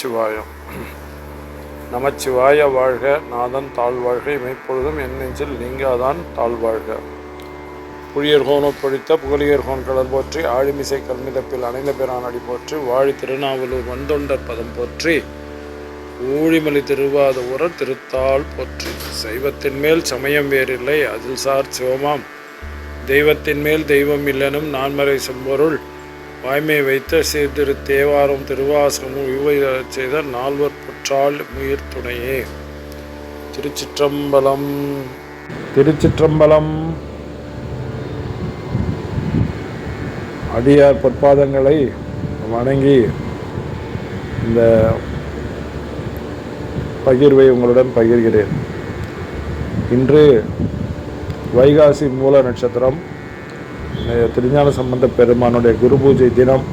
நமச்சிவாயம். நமச்சிவாய வாழ்க. நாதன் தாழ்வாழ்க. இமைப்பொழுதும் என் நெஞ்சில் நீங்காதான் தாழ்வாழ்க. புழியர்கோனோ பொழித்த புகழியர்கோன் கடல் போற்றி, ஆழிமிசை கல்மிதப்பில் அணைந்த பிரான் அடி போற்றி, வாழி திருநாவலூர் வந்தொண்டர் பதம் போற்றி, ஊழிமலி திருவாத உர திருத்தாள் போற்றி. சைவத்தின் மேல் சமயம் வேறில்லை, அதில் சார் சிவமாம் தெய்வத்தின் மேல் தெய்வம் இல்லெனும் நான்மறை செம்பொருள் வாய்மை வைத்த சீர்திரு தேவாரம் திருவாசகமும் இவை செய்த நால்வர் புற்றால் முயிர் துணையே. திருச்சிற்றம்பலம். திருச்சிற்றம்பலம். அடியார் பொற்பாதங்களை வணங்கி இந்த பகிர்வை உங்களுடன் பகிர்கிறேன். இன்று வைகாசி மூல நட்சத்திரம், திருஞான சம்பந்த பெருமானுடைய குரு பூஜை தினம்.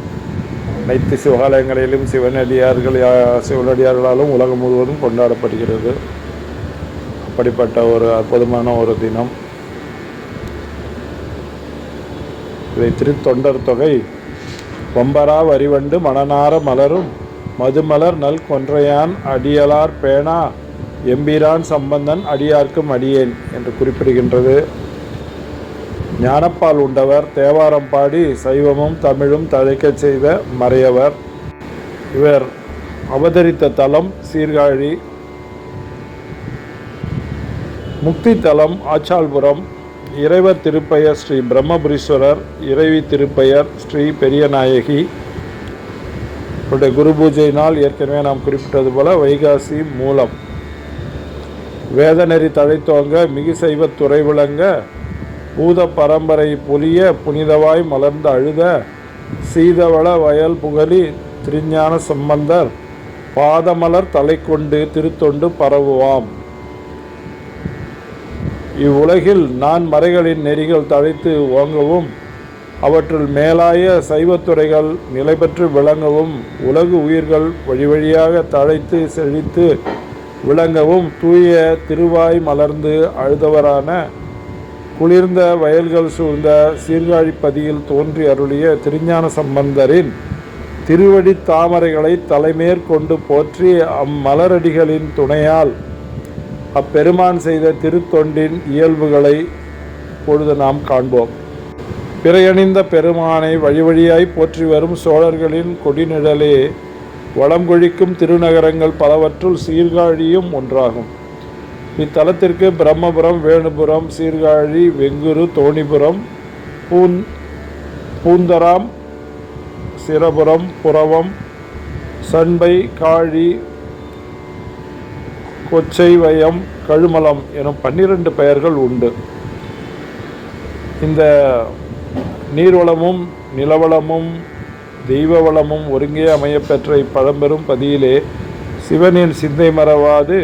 அனைத்து சிவாலயங்களிலும் சிவனடியார்களாலும் உலகம் முழுவதும் கொண்டாடப்படுகிறது. அப்படிப்பட்ட ஒரு அற்புதமான ஒரு தினம். இதை திருத்தொண்டர் தொகை வம்பரா வரிவண்டு மணனார மலரும் மதுமலர் நல் கொன்றையான் அடியலார் பேணா எம்பிரான் சம்பந்தன் அடியார்க்கும் அடியேன் என்று குறிப்பிடுகின்றது. ஞானப்பால் உண்டவர், தேவாரம் பாடி சைவமும் தமிழும் தழைக்கச் செய்த மறையவர். இவர் அவதரித்த தலம் சீர்காழி, முக்தி தலம் ஆச்சாள்புரம், இறைவர் திருப்பெயர் ஸ்ரீ பிரம்மபுரீஸ்வரர், இறைவி திருப்பெயர் ஸ்ரீ பெரியநாயகி. இவருடைய குரு பூஜை நாள் ஏற்கனவே நாம் குறிப்பிட்டது போல வைகாசி மூலம். வேதநெறி தழைத்தோங்க மிகு செய்வத் துறை விளங்க பூத பரம்பரை பொலிய புனிதவாய் மலர்ந்த அழுத சீதவள வயல் புகழி திருஞான சம்பந்தர் பாதமலர் தலை கொண்டு திருத்தொண்டு பரவுவாம். இவ்வுலகில் நான் மறைகளின் நெறிகள் தழைத்து ஓங்கவும் அவற்றுள் மேலாய சைவத்துறைகள் நிலை பெற்று விளங்கவும் உலகு உயிர்கள் வழி வழியாக தழைத்து செழித்து விளங்கவும் தூய திருவாய் மலர்ந்து அழுதவரான குளிர்ந்த வயல்கள் சூழ்ந்த சீர்காழிப்பதியில் தோன்றி அருளிய திருஞான சம்பந்தரின் திருவடி தாமரைகளை தலைமேற்கொண்டு போற்றி அம்மலரடிகளின் துணையால் அப்பெருமான் செய்த திருத்தொண்டின் இயல்புகளை பொழுது நாம் காண்போம். பிறையணிந்த பெருமானை வழி வழியாய் போற்றி வரும் சோழர்களின் கொடிநிழலே வளம் கொழிக்கும் திருநகரங்கள் பலவற்றுள் சீர்காழியும் ஒன்றாகும். இத்தலத்திற்கு பிரம்மபுரம், வேணுபுரம், சீர்காழி, வெங்குரு, தோணிபுரம், பூந்தராம், சிரபுரம், புறவம், சண்பை, காழி, கொச்சைவயம், கழுமலம் எனும் 12 பெயர்கள் உண்டு. இந்த நீர்வளமும் நிலவளமும் தெய்வ வளமும் ஒருங்கே அமையப்பெற்ற இப்பழம்பெரும் பதியிலே சிவனின் சிந்தை மறவாது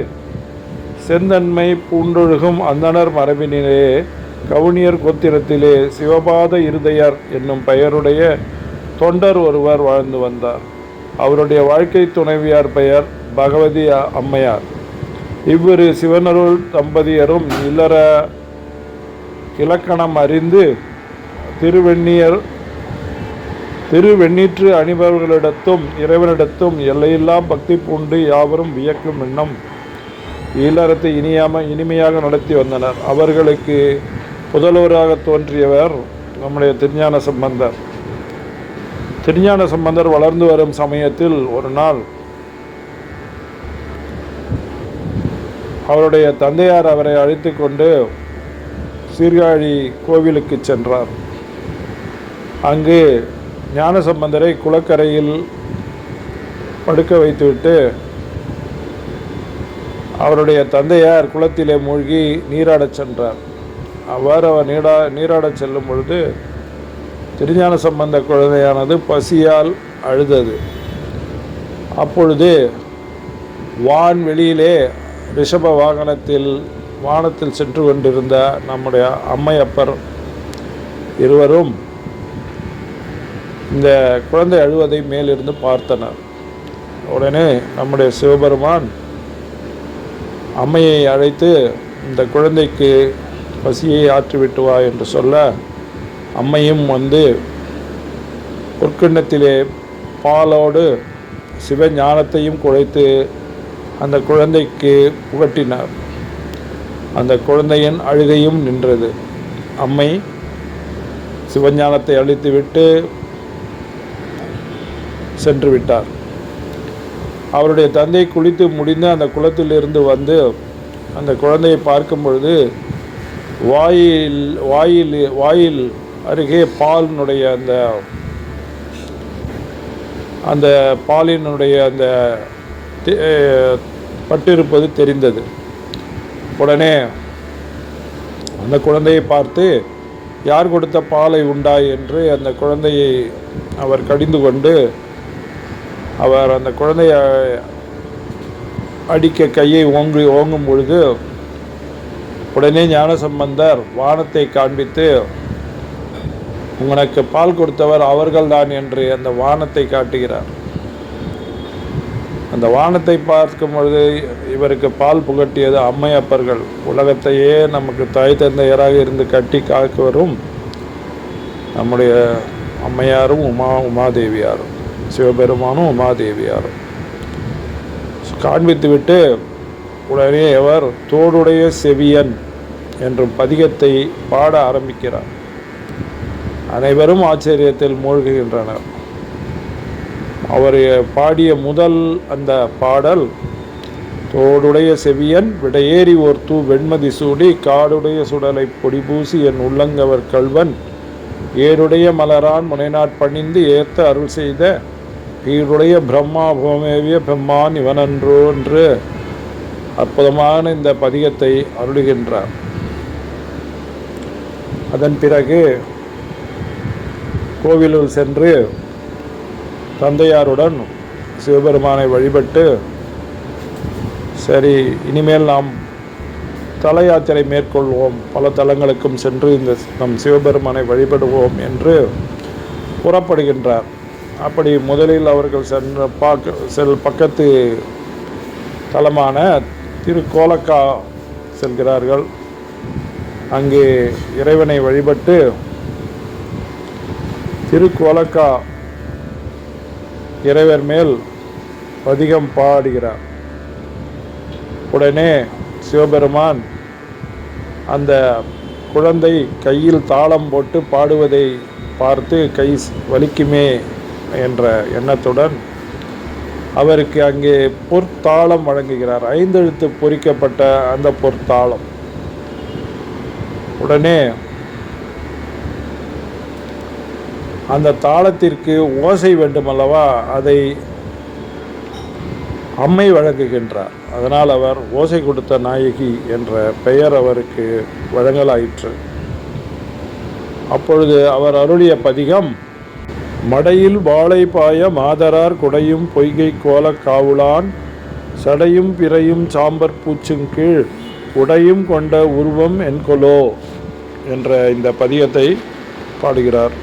செந்தன்மை பூண்டொழுகும் அந்தணர் மரபினிலே கவுனியர் கோத்திரத்திலே சிவபாத இருதயர் என்னும் பெயருடைய தொண்டர் ஒருவர் வாழ்ந்து வந்தார். அவருடைய வாழ்க்கை துணைவியார் பெயர் பகவதி அம்மையார். இவ்விரு சிவனருள் தம்பதியரும் இல்லற இலக்கணம் அறிந்து திருவெண்ணீற்று அணிபவர்களிடத்தும் இறைவனிடத்தும் எல்லையில்லா பக்தி பூண்டு யாவரும் வியக்கும் எண்ணம் இல்லறத்தை இனிமையாக நடத்தி வந்தனர். அவர்களுக்கு புதல்வராக தோன்றியவர் நம்முடைய திருஞான சம்பந்தர். திருஞான சம்பந்தர் வளர்ந்து வரும் சமயத்தில் ஒரு நாள் அவருடைய தந்தையார் அவரை அழைத்து கொண்டு சீர்காழி கோவிலுக்கு சென்றார். அங்கு ஞானசம்பந்தரை குளக்கரையில் படுக்க வைத்துவிட்டு அவருடைய தந்தையார் குளத்திலே மூழ்கி நீராடச் சென்றார். அவ்வாறு அவர் நீராடச் செல்லும் பொழுது திருஞான சம்பந்த குழந்தையானது பசியால் அழுதது. அப்பொழுது வான்வெளியிலே ரிஷப வானத்தில் சென்று கொண்டிருந்த நம்முடைய அம்மையப்பர் இருவரும் இந்த குழந்தை அழுவதை மேலிருந்து பார்த்தனர். உடனே நம்முடைய சிவபெருமான் அம்மையை அழைத்து இந்த குழந்தைக்கு பசியை ஆற்றிவிட்டு வா என்று சொல்ல அம்மையும் வந்து பொற்கிண்ணத்திலே பாலோடு சிவஞானத்தையும் குழைத்து அந்த குழந்தைக்கு புகட்டினார். அந்த குழந்தையின் அழுகையும் நின்றது. அம்மை சிவஞானத்தை அளித்துவிட்டு சென்று விட்டார். அவருடைய தந்தை குளித்து முடிந்து அந்த குளத்திலிருந்து வந்து அந்த குழந்தையை பார்க்கும் பொழுது வாயில் அருகே பாலினுடைய அந்த பாலினுடைய அந்த பட்டிருப்பது தெரிந்தது. உடனே அந்த குழந்தையை பார்த்து, யார் கொடுத்த பாலை உண்டாய் என்று அந்த குழந்தையை அவர் கடிந்து கொண்டு அவர் அந்த குழந்தையை அடிக்க கையை ஓங்கும் பொழுது உடனே ஞானசம்பந்தர் வானத்தை காண்பித்து, உங்களுக்கு பால் கொடுத்தவர் அவர்கள்தான் என்று அந்த வானத்தை காட்டுகிறார். அந்த வானத்தை பார்க்கும் பொழுது இவருக்கு பால் புகட்டியது அம்மையப்பர்கள். உலகத்தையே நமக்கு தாய் தந்தையராக இருந்து கட்டி காக்குவரும் நம்முடைய அம்மையாரும் உமாதேவியாரும், சிவபெருமானும் உமாதேவியாரும் காண்பித்துவிட்டு உடனே அவர் தோடுடைய செவியன் என்றும் பதிகத்தை பாட ஆரம்பிக்கிறார். அனைவரும் ஆச்சரியத்தில் மூழ்குகின்றனர். அவர் பாடிய முதல் அந்த பாடல், தோடுடைய செவியன் விடையேறி ஓர்த்து வெண்மதி சூடி காடுடைய சுடலை பொடிபூசி என் உள்ளங்கவர் கள்வன் ஏடுடைய மலரான் முனைநாட் பணிந்து ஏத்த அருள் செய்த ஈடுடைய பிரம்மா பூமேவிய பெம்மான் இவனன்றோ என்று அற்புதமான இந்த பதிகத்தை அருளுகின்றார். அதன் பிறகு கோவிலில் சென்று தந்தையாருடன் சிவபெருமானை வழிபட்டு, சரி இனிமேல் நாம் தல யாத்திரை மேற்கொள்வோம், பல தலங்களுக்கும் சென்று இந்த நம் சிவபெருமானை வழிபடுவோம் என்று புறப்படுகின்றார். அப்படி முதலில் அவர்கள் பக்கத்து தலமான திருக்கோலக்கா செல்கிறார்கள். அங்கே இறைவனை வழிபட்டு திருக்கோலக்கா இறைவர் மேல் பதிகம் பாடுகிறார். உடனே சிவபெருமான் அந்த குழந்தை கையில் தாளம் போட்டு பாடுவதை பார்த்து கை வலிக்குமே என்ற எண்ணத்துடன் அவருக்கு அங்கே பொற்தாளம் வழங்குகிறார். 5 எழுத்து பொறிக்கப்பட்ட அந்த பொற்தாளம். உடனே அந்த தாளத்திற்கு ஓசை வேண்டுமல்லவா, அதை அம்மை வழங்குகின்றார். அதனால் அவர் ஓசை கொடுத்த நாயகி என்ற பெயர் அவருக்கு வழங்கலாயிற்று. அப்பொழுது அவர் அருளிய பதிகம், மடையில் வாழை பாய மாதரார் குடையும் பொய்கை கோல காவுளான் சடையும் பிறையும் சாம்பற் பூச்சுங் கீழ் உடையும் கொண்ட உருவம் என்கொலோ என்ற இந்த பதிகத்தை பாடுகிறார்.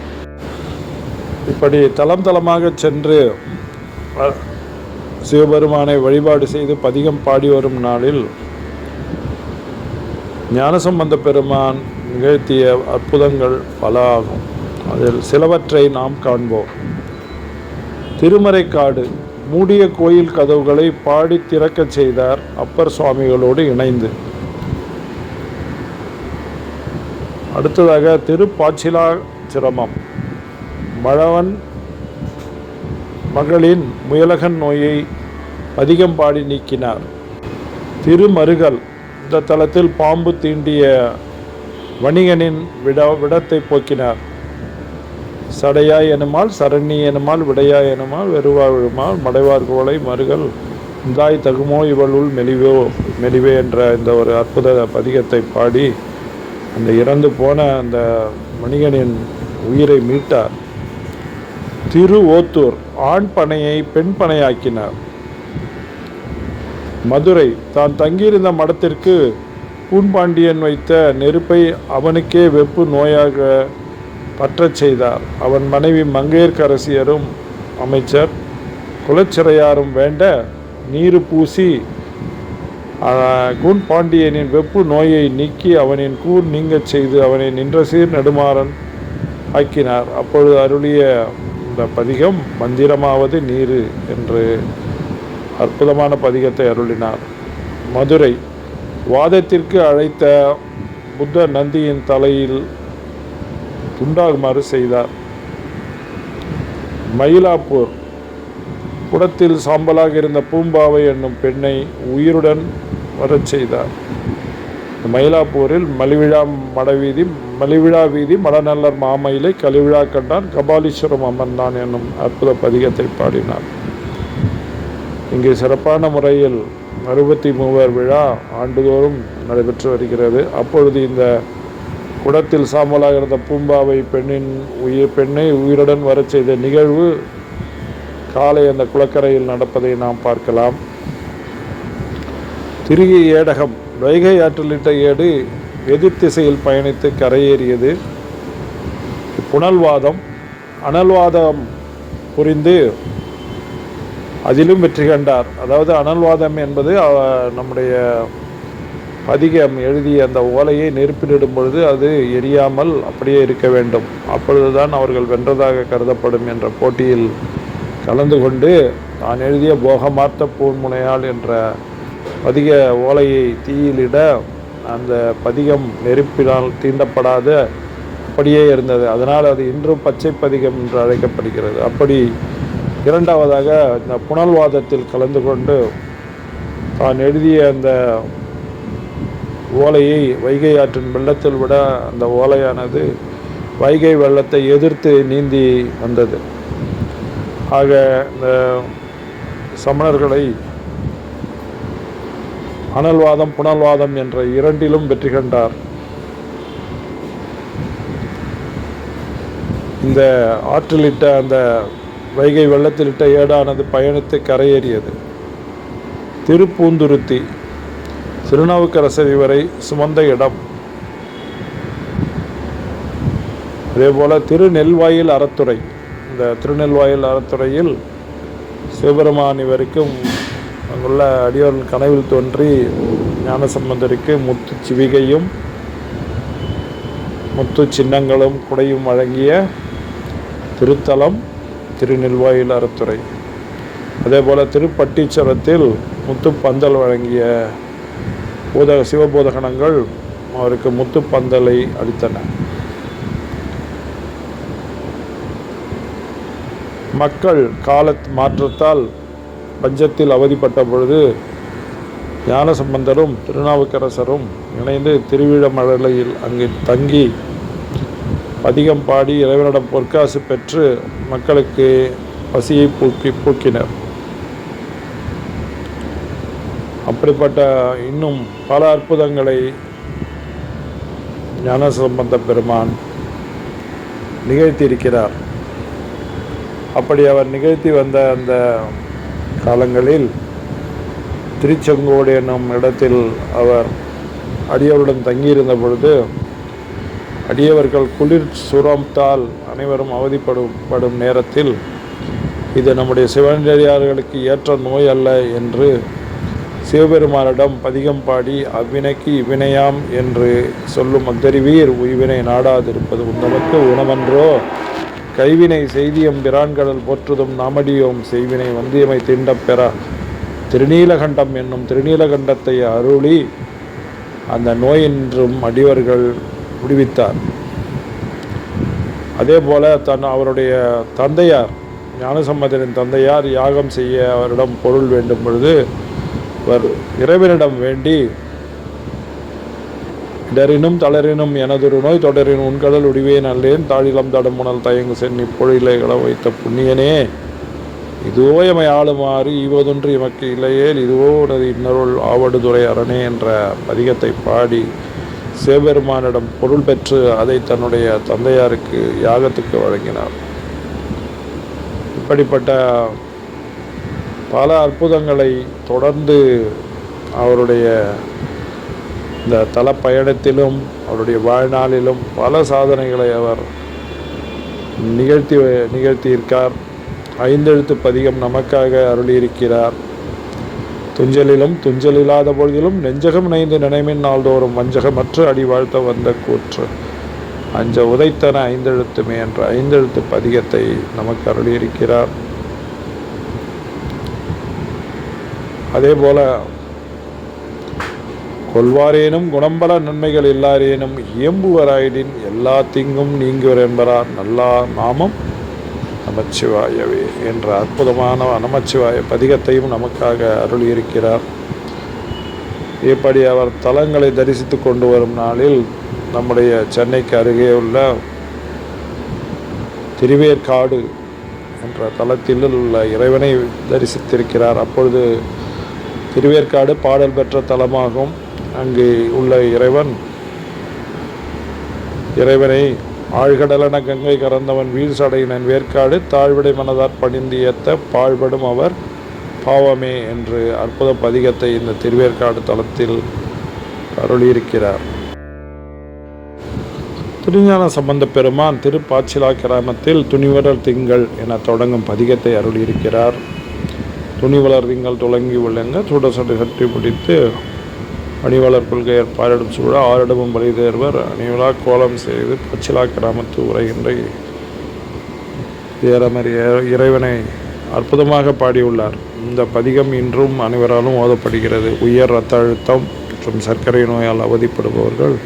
இப்படி தலம் தலமாக சென்று சிவபெருமானை வழிபாடு செய்து பதிகம் பாடி வரும் நாளில் ஞானசம்பந்த பெருமான் நிகழ்த்திய அற்புதங்கள் பல ஆகும். அதில் சிலவற்றை நாம் காண்போம். திருமறைக்காடு மூடிய கோயில் கதவுகளை பாடி திறக்கச் செய்தார் அப்பர் சுவாமிகளோடு இணைந்து. அடுத்ததாக திருப்பாச்சிலாச்சிரமம் மழவன் மகளின் முயலகன் நோயை அதிகம் பாடி நீக்கினார். திருமருகல் இந்த தலத்தில் பாம்பு தீண்டிய வணிகனின் விடத்தை போக்கினார். சடையாய் எனுமால் சரணி எனுமால் விடையாய் எனுமால் வெறுவாழுமால் மடைவார் கோலை மருகல் இந்தாய் தகுமோ இவளுள் மெலிவே என்ற இந்த ஒரு அற்புத பதிகத்தை பாடி அந்த இறந்து போன அந்த வணிகனின் உயிரை மீட்டார். திரு ஓத்தூர் ஆண் பனையை பெண் பனையாக்கினார். மதுரை தான் தங்கியிருந்த மடத்திற்கு பூன்பாண்டியன் வைத்த நெருப்பை அவனுக்கே வெப்பு நோயாக பற்றச் செய்தார். அவன் மனைவி மங்கையர்க்கரசியரும் அமைச்சர் குலச்சிறையாரும் வேண்ட நீரு பூசி கூன் பாண்டியனின் வெப்பு நோயை நீக்கி அவனின் கூர் நீங்கச் செய்து அவனை நின்ற சீர் நெடுமாறன் ஆக்கினார். அப்பொழுது அருளிய இந்த அந்த பதிகம் மந்திரமாவது நீரு என்று அற்புதமான பதிகத்தை அருளினார். மதுரை வாதத்திற்கு அழைத்த புத்த நந்தியின் தலையில் துண்டாகுமாறு செய்தார். மயிலாப்பூர் குடத்தில் சாம்பலாக இருந்த பூம்பாவை என்னும் பெண்ணை உயிருடன் வரச் செய்தார். மயிலாப்பூரில் மலிவிழா வீதி மடநல்லர் மாமயிலை கலிவிழா கண்டான் கபாலீஸ்வரம் அமர்ந்தான் என்னும் அற்புத பதிகத்தை பாடினார். இங்கு சிறப்பான முறையில் 63 விழா ஆண்டுதோறும் நடைபெற்று வருகிறது. அப்பொழுது இந்த குடத்தில் சாம்பலாக இருந்த பூம்பாவை பெண்ணை உயிருடன் வரச் செய்த நிகழ்வு காலை அந்த குளக்கரையில் நடப்பதை நாம் பார்க்கலாம். திருகி ஏடகம் வைகை ஆற்றிலிட்ட ஏடு எதிர் திசையில் பயணித்து கரையேறியது. புனல்வாதம் அனல்வாதம் புரிந்து அதிலும் வெற்றி கண்டார். அதாவது அனல்வாதம் என்பது நம்முடைய பதிகம் எழுதிய அந்த ஓலையை நெருப்பிலிடும் பொழுது அது எரியாமல் அப்படியே இருக்க வேண்டும், அப்பொழுதுதான் அவர்கள் வென்றதாக கருதப்படும் என்ற போட்டியில் கலந்து கொண்டு தான் எழுதிய போகமார்த்த பூன்முனையாள் என்ற பதிக ஓலையை தீயிலிட அந்த பதிகம் நெருப்பினால் தீண்டப்படாத அப்படியே இருந்தது. அதனால் அது இன்றும் பச்சை பதிகம் என்று அழைக்கப்படுகிறது. அப்படி இரண்டாவதாக இந்த புனல்வாதத்தில் கலந்து கொண்டு தான் எழுதிய அந்த ஓலையை வைகை ஆற்றின் வெள்ளத்தில் விட அந்த ஓலையானது வைகை வெள்ளத்தை எதிர்த்து நீந்தி வந்தது. ஆக இந்த சமணர்களை அனல்வாதம் புனல்வாதம் என்ற இரண்டிலும் வெற்றி கண்டார். இந்த ஆற்றிலிட்ட அந்த வைகை வெள்ளத்திலிட்ட ஏடானது பயணித்து கரையேறியது. திருப்பூந்துருத்தி திருநாவுக்கரசர் இவரை சுமந்த இடம். அதேபோல திருநெல்வாயில் அறத்துறை, இந்த திருநெல்வாயில் அறத்துறையில் சிவபெருமான் இவருக்கும் அங்குள்ள அடியோர்கள் கனவில் தோன்றி ஞானசம்பந்தருக்கு முத்து சிவிகையும் முத்து சின்னங்களும் குடையும் வழங்கிய திருத்தலம் திருநெல்வாயில் அறத்துறை. அதேபோல் திருப்பட்டீச்சரத்தில் முத்துப்பந்தல் வழங்கிய சிவபோதகணங்கள் அவருக்கு முத்துப்பந்தலை அளித்தன. மக்கள் கால மாற்றத்தால் பஞ்சத்தில் அவதிப்பட்ட பொழுது ஞானசம்பந்தரும் திருநாவுக்கரசரும் இணைந்து திருவிழமலையில் அங்கு தங்கி பதிகம் பாடி இறைவனிடம் பொற்காசு பெற்று மக்களுக்கு பசியை போக்கினர். அப்படிப்பட்ட இன்னும் பல அற்புதங்களை ஞானசம்பந்த பெருமான் நிகழ்த்தியிருக்கிறார். அப்படி அவர் நிகழ்த்தி வந்த அந்த காலங்களில் திருச்செங்கோடு என்னும் இடத்தில் அவர் அடியவருடன் தங்கியிருந்த பொழுது அடியவர்கள் குளிர் சுரத்தால் அனைவரும் அவதிப்படும் நேரத்தில் இது நம்முடைய சிவனடியார்களுக்கு ஏற்ற நோய் அல்ல என்று சிவபெருமானிடம் பதிகம் பாடி அவ்வினைக்கு இவ்வினையாம் என்று சொல்லும் அத்தறிவீர் உய்வினை நாடாதிருப்பது உந்தமக்கு உணவன்றோ கைவினை செய்தியம் பிரான்கடல் போற்றுதும் நாமடியோம் செய்வினை வந்தியமை தீண்டப் பெற திருநீலகண்டம் என்னும் திருநீலகண்டத்தை அருளி அந்த நோயின்றும் அடியவர்கள் விடுவித்தார். அதே போல அவருடைய தந்தையார் ஞானசம்பந்தரின் தந்தையார் யாகம் செய்ய அவரிடம் பொருள் வேண்டும் பொழுது அவர் இறைவனிடம் வேண்டி இடரினும் தளரினும் எனதொரு நோய் தொடரின் உண்கடல் உடிவேன் அல்லேன் தாழிலம் தடமுனல் தயங்கு சென்னி பொழிலை கள வைத்த புண்ணியனே இதுவோ எமை ஆளுமாறு ஈவதொன்று எமக்கு இல்லையேல் இதுவோ உனது இன்னருள் ஆவடுதுறை அரணே என்ற பதிகத்தை பாடி சிவபெருமானிடம் பொருள் பெற்று அதை தன்னுடைய தந்தையாருக்கு யாகத்துக்கு வழங்கினார். இப்படிப்பட்ட பல அற்புதங்களை தொடர்ந்து அவருடைய இந்த தல பயணத்திலும் அவருடைய வாழ்நாளிலும் பல சாதனைகளை அவர் நிகழ்த்தியிருக்கார். 5 எழுத்து பதிகம் நமக்காக அருளியிருக்கிறார். துஞ்சலிலும் துஞ்சலில்லாத பொழுதிலும் நெஞ்சகம் இணைந்து நினைமின் நாள்தோறும் வஞ்சகமற்ற அடி வாழ்த்த வந்த கூற்று அஞ்ச உதைத்தன ஐந்தெழுத்துமே என்ற ஐந்தெழுத்து பதிகத்தை நமக்கு அருளியிருக்கிறார். அதே போல கொள்வாரேனும் குணம்பல நன்மைகள் எல்லாரேனும் இயம்புவராயிடின் எல்லா தீங்கும் நீங்குவர் என்பரார் நல்லா நாமம் நமச்சிவாயவே என்ற அற்புதமான நமச்சிவாய பதிகத்தையும் நமக்காக அருளியிருக்கிறார். இப்படி அவர் தலங்களை தரிசித்து கொண்டு வரும் நாளில் நம்முடைய சென்னைக்கு அருகே உள்ள திருவேற்காடு என்ற தலத்தில் உள்ள இறைவனை தரிசித்திருக்கிறார். அப்பொழுது திருவேற்காடு பாடல் பெற்ற தலமாகும். அங்கு உள்ள இறைவனை ஆழ்கடலன கங்கை கறந்தவன் வீழ் சடையினன் வேற்காடு தாழ்விடை மனதார் பணிந்து ஏத்த பாழ்படும் அவர் பாவமே என்று அற்புத பதிகத்தை இந்த திருவேற்காடு தலத்தில் அருளியிருக்கிறார். திருஞான சம்பந்த பெருமான் திருப்பாச்சிலா கிராமத்தில் துணிவலர் திங்கள் என தொடங்கும் பதிகத்தை அருளியிருக்கிறார். துணிவலர் திங்கள் துளங்கி விளங்க சுடசடை சட்டி பிடித்து அணிவலர் கொள்கை ஏற்பாரிடும் சூழ ஆரிடமும் வழி தேர்வர் அணிவிழா கோலம் செய்து பச்சிலா கிராமத்து உரைகின்ற ஏறமறிய இறைவனை அற்புதமாக பாடியுள்ளார். இந்த பதிகம் இன்றும் அனைவராலும் ஓதப்படுகிறது. உயர் இரத்த அழுத்தம் மற்றும் சர்க்கரை நோயால் அவதிப்படுபவர்கள்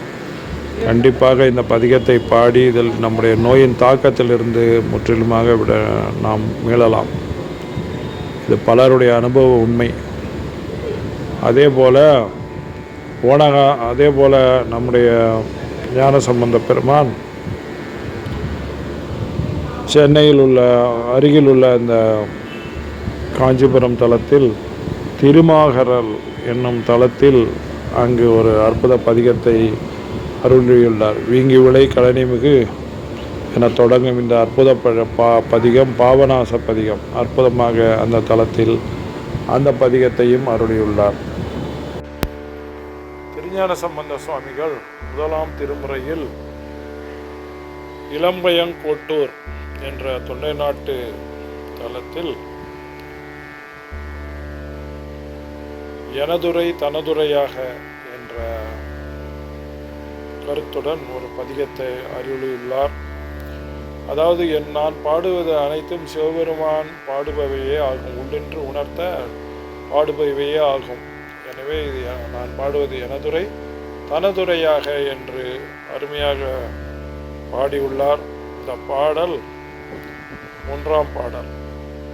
கண்டிப்பாக இந்த பதிகத்தை பாடி இதில் நம்முடைய நோயின் தாக்கத்திலிருந்து முற்றிலுமாக நாம் மீளலாம். இது பலருடைய அனுபவ உண்மை. அதே போல நம்முடைய ஞான சம்பந்த பெருமான் சென்னையில் உள்ள அருகில் உள்ள இந்த காஞ்சிபுரம் தலத்தில் திருமாகரல் என்னும் தலத்தில் அங்கு ஒரு அற்புத பதிகத்தை அருளியுள்ளார். வீங்கி விளை கழனிமிகு என தொடங்கும் இந்த அற்புத பதிகம் பாவநாச பதிகம். அற்புதமாக அந்த தலத்தில் அந்த பதிகத்தையும் அருளியுள்ளார். திருஞான சம்பந்த சுவாமிகள் முதலாம் திருமுறையில் இளம்பயங்கோட்டூர் என்ற தொண்டை நாட்டு தலத்தில் எனதுரை தனதுரையாக என்ற கருத்துடன் ஒரு பதிகத்தை அருளியுள்ளார். அதாவது நான் பாடுவது அனைத்தும் சிவபெருமான் பாடுபவையே ஆகும், உள்ளென்று உணர்த்த பாடுபவையே ஆகும். எனவே இது நான் பாடுவது எனதுரை தனதுரையாக என்று அருமையாக பாடியுள்ளார். இந்த பாடல் 1ஆம் பாடல்.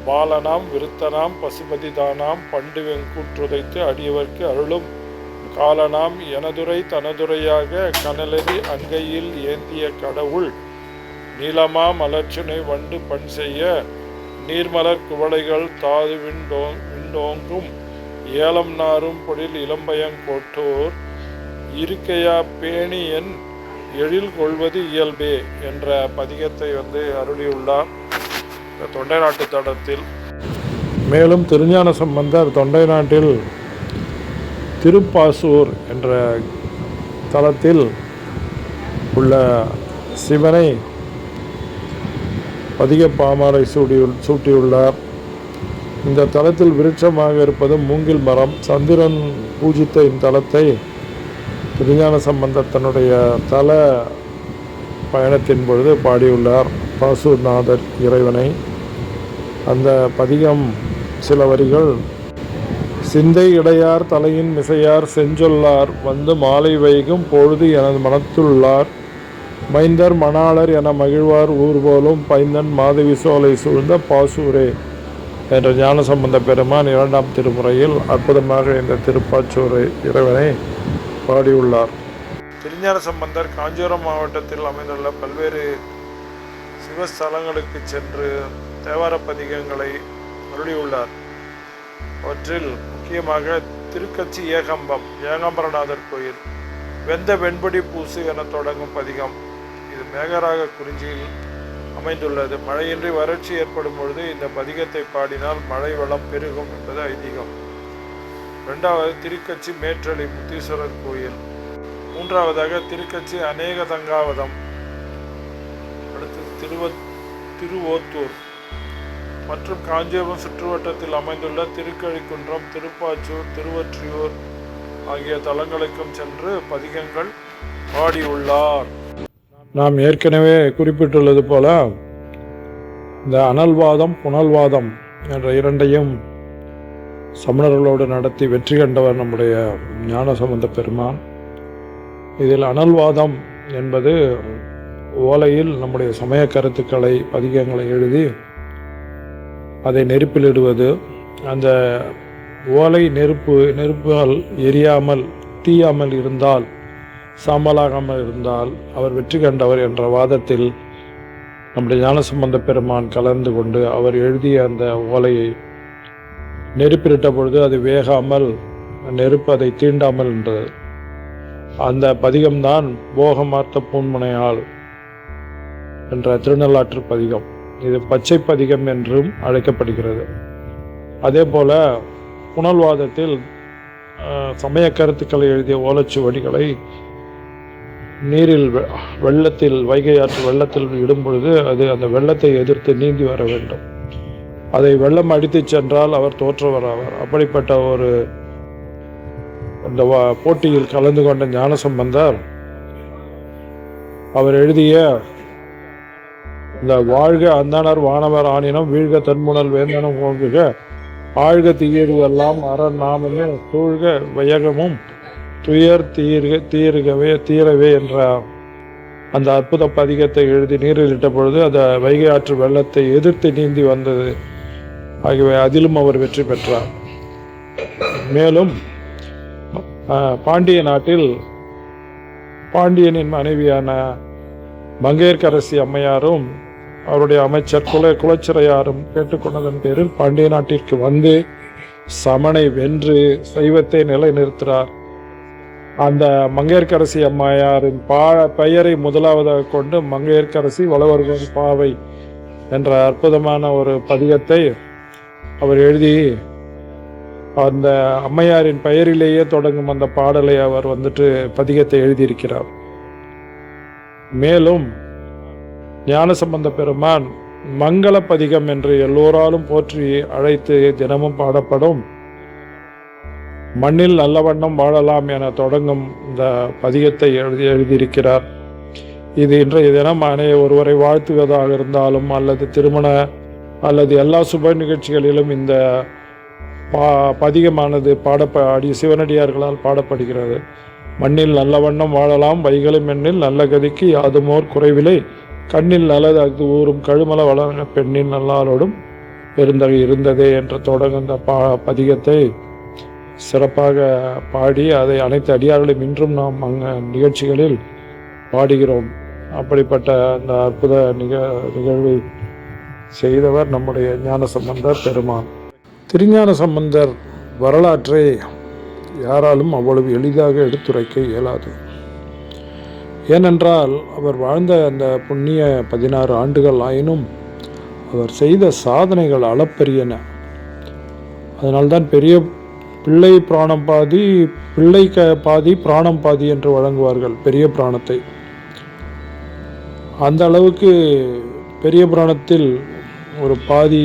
பாலனாம் விருத்தனாம் பசுபதிதானாம் பண்டு வெங்கூற்றுதைத்து அடியவர்க்கு அருளும் காலனாம் எனதுரை தனதுரையாக கனலறி அங்கையில் ஏந்திய கடவுள் நீலமா மலர்ச்சினை வண்டு பண் செய்ய நீர்மலர் குவளைகள் தாது விண்டோங்கும் ஏலம் நாரும் பொழில் இளம்பயங்கோட்டோர் இருக்கையா பேணி என் எழில் கொள்வது இயல்பே என்ற பதிகத்தை அருளியுள்ளார் தொண்டை நாட்டு தடத்தில். மேலும் திருஞான சம்பந்தர் தொண்டை நாட்டில் திருப்பாசூர் என்ற தலத்தில் உள்ள சிவனை பதிக பாமாலை சூட்டியுள்ளார். இந்த தலத்தில் விருட்சமாக இருப்பது மூங்கில் மரம். சந்திரன் பூஜித்த இத்தலத்தை திருஞான சம்பந்தர் தன்னுடைய தல பயணத்தின் பொழுது பாடியுள்ளார். பாசூர்நாதர் இறைவனை. அந்த பதிகம் சில வரிகள். சிந்தை இடையார் தலையின் மிசையார் செஞ்சொல்லார் வந்து மாலை வைகும் பொழுது எனது மனத்துள்ளார் மைந்தர் மணாளர் என மகிழ்வார் ஊர் போலும் பைந்தன் மாதவி சோலை சூழ்ந்த பாசூரே என்ற ஞான சம்பந்த பெருமான் 2ஆம் திருமுறையில் அற்புதமாக இந்த திருப்பாச்சூர் இறைவனை பாடியுள்ளார். திருஞான சம்பந்தர் காஞ்சிபுரம் மாவட்டத்தில் அமைந்துள்ள பல்வேறு சிவஸ்தலங்களுக்கு சென்று தேவார பதிகங்களை அருளியுள்ளார். அவற்றில் முக்கியமாக திருக்கச்சி ஏகம்பம் ஏகாம்பரநாதர் கோயில் வெந்த வெண்படி பூசு என தொடங்கும் பதிகம். இது மேகராக குறிஞ்சியில் அமைந்துள்ளது. மழையின்றி வறட்சி ஏற்படும் பொழுது இந்த பதிகத்தை பாடினால் மழை வளம் பெருகும் என்பது ஐதீகம். 2வது திருக்கச்சி மேற்றளி முத்தீஸ்வரர் கோயில். 3வதாக திருக்கச்சி அநேக தங்காவதம். அடுத்து திருவோத்தூர் மற்றும் காஞ்சிபுரம் சுற்றுவட்டத்தில் அமைந்துள்ள திருக்கழிக்குன்றம் திருப்பாச்சூர் திருவொற்றியூர் ஆகிய தலங்களுக்கும் சென்று பதிகங்கள் பாடியுள்ளார். நான் நாம் ஏற்கனவே குறிப்பிட்டுள்ளது போல இந்த அனல்வாதம் புனல்வாதம் என்ற இரண்டையும் சமணர்களோடு நடத்தி வெற்றி கண்டவர் நம்முடைய ஞானசம்பந்த பெருமான். இதில் அனல்வாதம் என்பது ஓலையில் நம்முடைய சமய கருத்துக்களை பதிகங்களை எழுதி அதை நெருப்பிலிடுவது. அந்த ஓலை நெருப்பால் எரியாமல் தீயாமல் இருந்தால், சாம்பலாகாமல் இருந்தால் அவர் வெற்றி கண்டவர் என்ற வாதத்தில் நம்முடைய ஞானசம்பந்த பெருமான் கலந்து கொண்டு அவர் எழுதிய அந்த ஓலையை நெருப்பிலிட்ட பொழுது அது வேகாமல், நெருப்பு அதை தீண்டாமல் என்றது. அந்த பதிகம்தான் போகமார்த்த பூன்முனையால் என்ற திருநள்ளாற்று பதிகம். இது பச்சை பதிகம் என்றும் அழைக்கப்படுகிறது. அதே போல புனல்வாதத்தில் சமய கருத்துக்களை எழுதிய ஓலைச்சுவடிகளை நீரில் வெள்ளத்தில், வைகை ஆற்று வெள்ளத்தில் இடும் பொழுது அது அந்த வெள்ளத்தை எதிர்த்து நீந்தி வர வேண்டும். அதை வெள்ளம் அடித்து சென்றால் அவர் தோற்றவர் ஆவார். அப்படிப்பட்ட ஒரு இந்த போட்டியில் கலந்து கொண்ட ஞானசம்பந்தர் அவர் எழுதிய இந்த வாழ்க அந்தனர் வானவர் ஆனினம் வீழ்க தன்முனல் வேந்தனும் ஓங்குக ஆழ்க தீயெல்லாம் அரண் நாமமே சூழ்க வையகமும் துயர் தீரவே என்ற அந்த அற்புத பதிகத்தை எழுதி நீரில் இட்ட பொழுது அந்த வைகை ஆற்று வெள்ளத்தை எதிர்த்து நீந்தி வந்தது. ஆகியவை அதிலும் அவர் வெற்றி பெற்றார். மேலும் பாண்டிய நாட்டில் பாண்டியனின் மனைவியான மங்கையர்க்கரசி அம்மையாரும் அவருடைய அமைச்சர் குலச்சிறையாரும் கேட்டுக்கொண்டதன் பேரில் பாண்டிய நாட்டிற்கு வந்து சமனை வென்று சைவத்தை நிலைநிறுத்துகிறார். அந்த மங்கையர்க்கரசி அம்மையாரின் பெயரை முதலாவதாக கொண்டு மங்கையர்க்கரசி வளவர்கோன் பாவை என்ற அற்புதமான ஒரு பதிகத்தை அவர் எழுதி அந்த அம்மையாரின் பெயரிலேயே தொடங்கும் அந்த பாடலை அவர் பதிகத்தை எழுதியிருக்கிறார். மேலும் ஞானசம்பந்த பெருமான் மங்கள பதிகம் என்று எல்லோராலும் போற்றி அழைத்து தினமும் பாடப்படும் மண்ணில் நல்ல வண்ணம் வாழலாம் என தொடங்கும் இந்த பதிகத்தை எழுதியிருக்கிறார். இது இன்றைய தினம் ஒருவரை வாழ்த்துவதாக இருந்தாலும் அல்லது திருமண அல்லது எல்லா சுப நிகழ்ச்சிகளிலும் இந்த பதிகமானது சிவனடியார்களால் பாடப்படுகிறது. மண்ணில் நல்ல வண்ணம் வாழலாம் வைகளை மெண்ணில் நல்ல கதிக்கு யாதுமோர் குறைவிலை கண்ணில் நல்லது அது ஊறும் கழுமல வளர்ந்த பெண்ணின் நல்லாரோடும் பெருந்தகை இருந்ததே என்று தொடங்குந்த பதிகத்தை சிறப்பாக பாடி அதை அனைத்து அடியார்களும் இன்றும் நாம் நிகழ்ச்சிகளில் பாடுகிறோம். அப்படிப்பட்ட அந்த அற்புத நிகழ்வை செய்தவர் நம்முடைய ஞானசம்பந்தர் பெருமான். திருஞான சம்பந்தர் வரலாற்றை யாராலும் அவ்வளவு எளிதாக எடுத்துரைக்க இயலாது. ஏனென்றால் அவர் வாழ்ந்த அந்த புண்ணிய 16 ஆண்டுகள் ஆயினும் அவர் செய்த சாதனைகள் அளப்பரியன. அதனால்தான் பெரிய பிள்ளை பிராணம் பாதி, பிள்ளை பாதி பிராணம் பாதி என்று வழங்குவார்கள் பெரிய பிராணத்தை. அந்த அளவுக்கு பெரிய புராணத்தில் ஒரு பாதி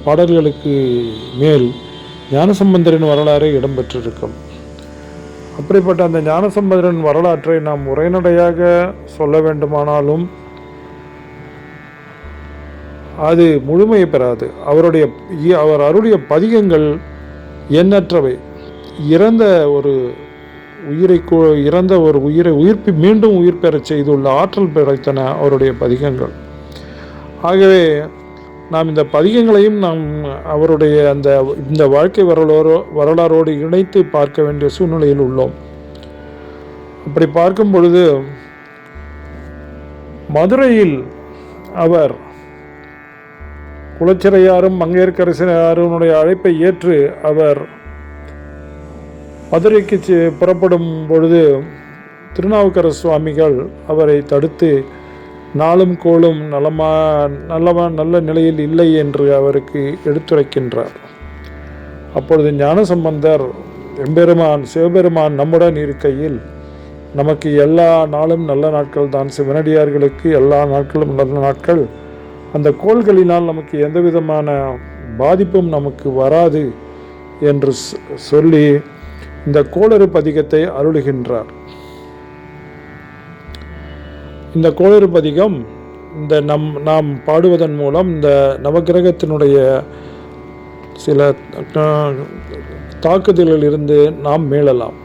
பாடல்களுக்கு மேல் ஞானசம்பந்தரின் வரலாறு இடம்பெற்றிருக்கும். அப்படிப்பட்ட அந்த ஞானசம்பந்தரின் வரலாற்றை நாம் உரைநடையாக சொல்ல வேண்டுமானாலும் அது முழுமையை பெறாது. அவர் அருளிய பதிகங்கள் எண்ணற்றவை. இறந்த ஒரு உயிரை மீண்டும் உயிர் பெறச் செய்துள்ள ஆற்றல் படைத்தன அவருடைய பதிகங்கள். ஆகவே நாம் இந்த பதிகங்களையும் நாம் அவருடைய இந்த வாழ்க்கை வரலாறோடு இணைத்து பார்க்க வேண்டிய சூழ்நிலையில் உள்ளோம். அப்படி பார்க்கும் பொழுது மதுரையில் அவர் குலச்சிறையாரும் மங்கையர்க்கரசியாருடைய அழைப்பை ஏற்று அவர் மதுரைக்கு புறப்படும் பொழுது திருநாவுக்கரசு சுவாமிகள் அவரை தடுத்து நாளும் கோளும் நல்ல நிலையில் இல்லை என்று அவருக்கு எடுத்துரைக்கின்றார். அப்பொழுது ஞானசம்பந்தர் எம்பெருமான் சிவபெருமான் நம்முடன் இருக்கையில் நமக்கு எல்லா நாளும் நல்ல நாட்கள் தான், சிவனடியார்களுக்கு எல்லா நாட்களும் நல்ல நாட்கள், அந்த கோள்களினால் நமக்கு எந்த விதமான பாதிப்பும் நமக்கு வராது என்று சொல்லி இந்த கோளறு பதிகத்தை அருளுகின்றார். இந்த கோளறு பதிகம் இந்த நாம் பாடுவதன் மூலம் இந்த நவகிரகத்தினுடைய சில தாக்குதலில் இருந்து நாம் மீளலாம்.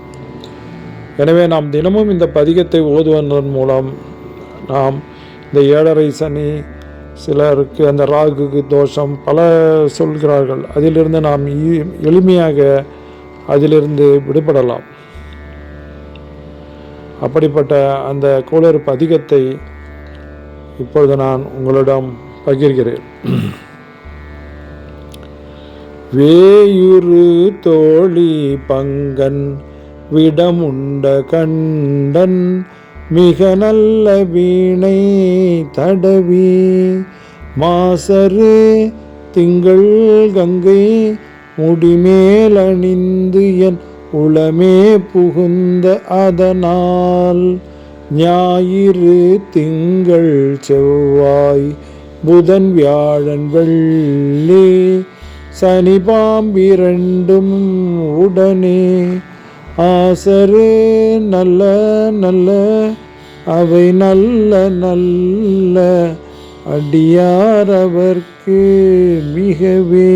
எனவே நாம் தினமும் இந்த பதிகத்தை ஓதுவதன் மூலம் நாம் இந்த 7.5 சனி, சிலருக்கு அந்த ராகு தோஷம் பல சொல்கிறார்கள், அதிலிருந்து நாம் எளிமையாக அதிலிருந்து விடுபடலாம். அப்படிப்பட்ட அந்த கோளறு பதிகத்தை இப்பொழுது நான் உங்களிடம் பகிர்கிறேன். வேயுறு தோழி பங்கன் விடமுண்ட கண்டன் மிக நல்ல வீணை தடவி மாசரு திங்கள் கங்கை முடிமேல் அணிந்து என் உளமே புகுந்த அதனால் ஞாயிறு திங்கள் செவ்வாய் புதன் வியாழன் வெள்ளி சனி பாம்பிரண்டும் உடனே ஆசரு நல்ல நல்ல அவை நல்ல நல்ல அடியார் அவர்க்கு மிகவே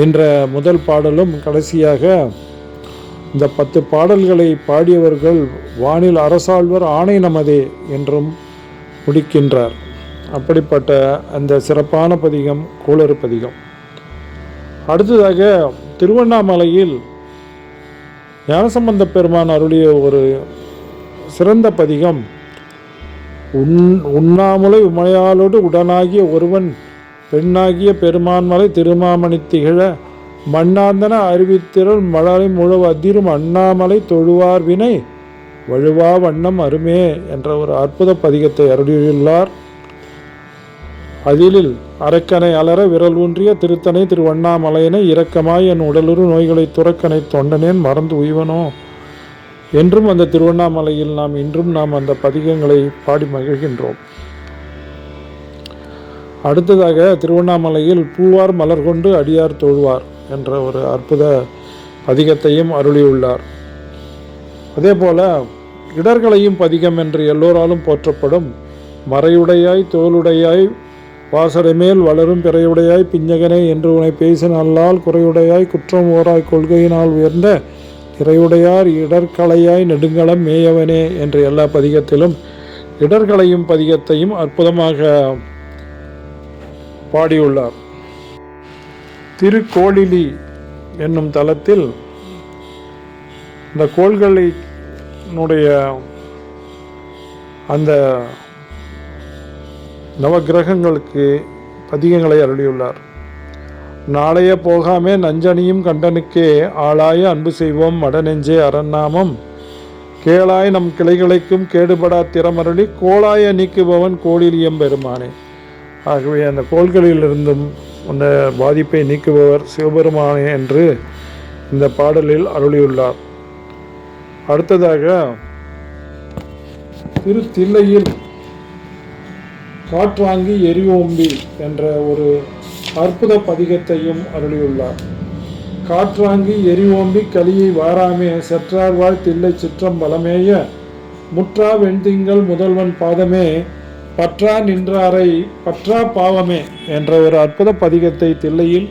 என்ற முதல் பாடலும் கடைசியாக இந்த 10 பாடல்களை பாடியவர்கள் வானில் அரசாழ்வர் ஆணை நமதே என்றும் முடிக்கின்றார். அப்படிப்பட்ட அந்த சிறப்பான பதிகம் கோளறு பதிகம். அடுத்ததாக திருவண்ணாமலையில் ஞானசம்பந்த பெருமான் அருளிய ஒரு சிறந்த பதிகம் உண்ணாமுலை உமையாளோடு உடனாகிய ஒருவன் பெண்ணாகிய பெருமான்மலை திருமாமணி திகழ மண்ணாந்தன அறிவித்திரள் மழலை முழவு அதிரும் அண்ணாமலை தொழுவார் வினை வழுவா வண்ணம் அருமே என்ற ஒரு அற்புத பதிகத்தை அருளியுள்ளார். அதிலில் அரக்கனை அலற விரல் ஊன்றிய திருத்தனை திருவண்ணாமலையினை இரக்கமாய் என் உடலுறு நோய்களை துறக்கனை தொண்டனேன் மறந்து உய்வனோ என்றும் அந்த திருவண்ணாமலையில் நாம் அந்த பதிகங்களை பாடி மகிழ்கின்றோம். அடுத்ததாக திருவண்ணாமலையில் பூவார் மலர் கொண்டு அடியார் தொழுவார் என்ற ஒரு அற்புத பதிகத்தையும் அருளியுள்ளார். அதே போல இடர்களையும் பதிகம் என்று எல்லோராலும் போற்றப்படும் மறையுடையாய் தோளுடையாய் வாசடைமேல் வளரும் பிறையுடையாய் பிஞ்சகனே என்று உனை பேசினாலால் குறையுடையாய் குற்றம் ஓராய் கொள்கையினால் உயர்ந்த இறையுடையார் இடர்களையாய் நெடுங்களம் மேயவனே என்ற எல்லா பதிகத்திலும் இடர்களையும் பதிகத்தையும் அற்புதமாக பாடியுள்ளார். திருக்கோளிலி என்னும் தலத்தில் இந்த கோள்களினுடைய அந்த நவகிரகங்களுக்கு பதிகங்களை அருளியுள்ளார். நாளைய போகாமே நஞ்சனியும் கண்டனுக்கே ஆளாய அன்பு செய்வோம் மடநெஞ்சே அரண்நாமம் கேளாய் நம் கிளைகளைக்கும் கேடுபடா திறமருளி கோளாய நீக்குபவன் கோளிலியம் பெருமானே. ஆகவே அந்த கோள்களிலிருந்தும் அந்த பாதிப்பை நீக்குபவர் சிவபெருமானே என்று இந்த பாடலில் அருளியுள்ளார். அடுத்ததாக திருத்தில்லையில் காற்றாங்கி எரிவோம்பி என்ற ஒரு அற்புத பதிகத்தையும் அருளியுள்ளார். காற்றாங்கி எரிவோம்பி கலியை வாராமே செற்றார்வாழ் தில்லை சிற்றம் பலமேய முற்றா வெண்திங்கள் முதல்வன் பாதமே பற்றா நின்றாரை பற்றா பாவமே என்ற ஒரு அற்புத பதிகத்தை தில்லையில்